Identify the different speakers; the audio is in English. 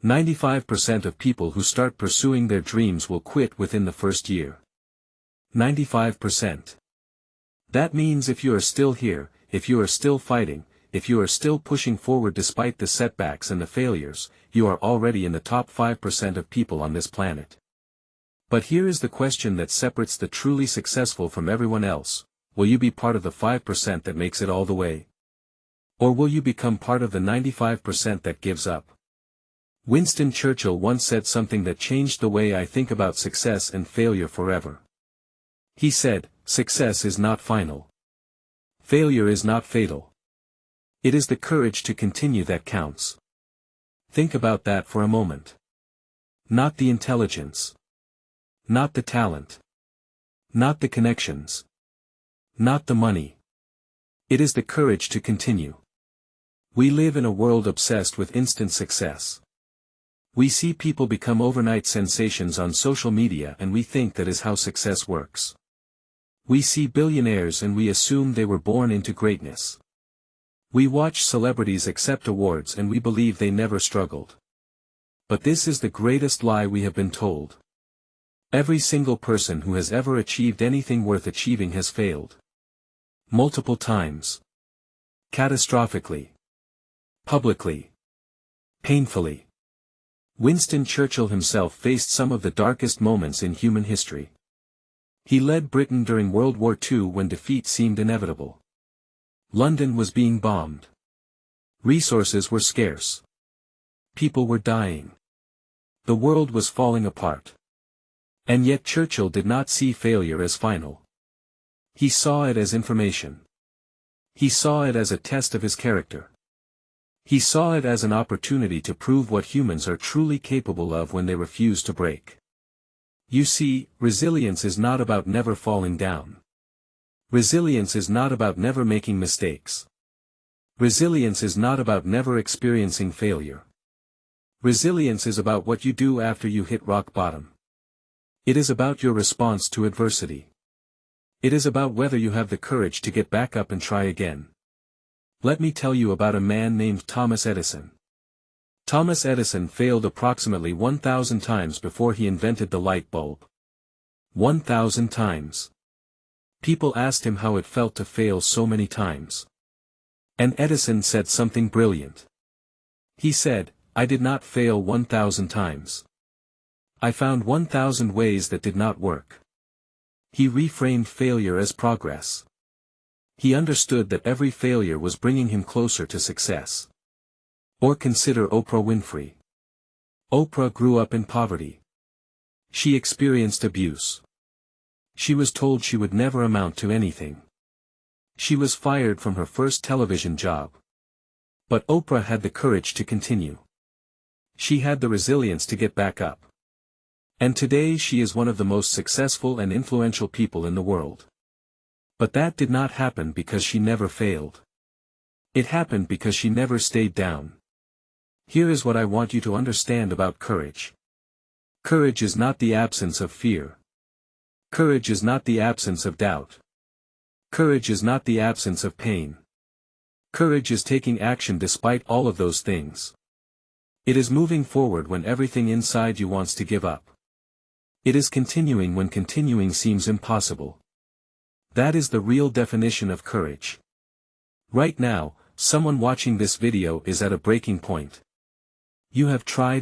Speaker 1: 95% of people who start pursuing their dreams will quit within the first year. 95%. That means if you are still here, if you are still fighting, if you are still pushing forward despite the setbacks and the failures, you are already in the top 5% of people on this planet. But here is the question that separates the truly successful from everyone else: will you be part of the 5% that makes it all the way? Or will you become part of the 95% that gives up? Winston Churchill once said something that changed the way I think about success and failure forever. He said, "Success is not final. Failure is not fatal. It is the courage to continue that counts." Think about that for a moment. Not the intelligence. Not the talent. Not the connections. Not the money. It is the courage to continue. We live in a world obsessed with instant success. We see people become overnight sensations on social media and we think that is how success works. We see billionaires and we assume they were born into greatness. We watch celebrities accept awards and we believe they never struggled. But this is the greatest lie we have been told. Every single person who has ever achieved anything worth achieving has failed. Multiple times. Catastrophically. Publicly. Painfully. Winston Churchill himself faced some of the darkest moments in human history. He led Britain during World War II when defeat seemed inevitable. London was being bombed. Resources were scarce. People were dying. The world was falling apart. And yet Churchill did not see failure as final. He saw it as information. He saw it as a test of his character. He saw it as an opportunity to prove what humans are truly capable of when they refuse to break. You see, resilience is not about never falling down. Resilience is not about never making mistakes. Resilience is not about never experiencing failure. Resilience is about what you do after you hit rock bottom. It is about your response to adversity. It is about whether you have the courage to get back up and try again. Let me tell you about a man named Thomas Edison. Thomas Edison failed approximately 1,000 times before he invented the light bulb. 1,000 times. People asked him how it felt to fail so many times. And Edison said something brilliant. He said, "I did not fail 1,000 times. I found 1,000 ways that did not work." He reframed failure as progress. He understood that every failure was bringing him closer to success. Or consider Oprah Winfrey. Oprah grew up in poverty. She experienced abuse. She was told she would never amount to anything. She was fired from her first television job. But Oprah had the courage to continue. She had the resilience to get back up. And today she is one of the most successful and influential people in the world. But that did not happen because she never failed. It happened because she never stayed down. Here is what I want you to understand about courage. Courage is not the absence of fear. Courage is not the absence of doubt. Courage is not the absence of pain. Courage is taking action despite all of those things. It is moving forward when everything inside you wants to give up. It is continuing when continuing seems impossible. That is the real definition of courage. Right now, someone watching this video is at a breaking point. You have tried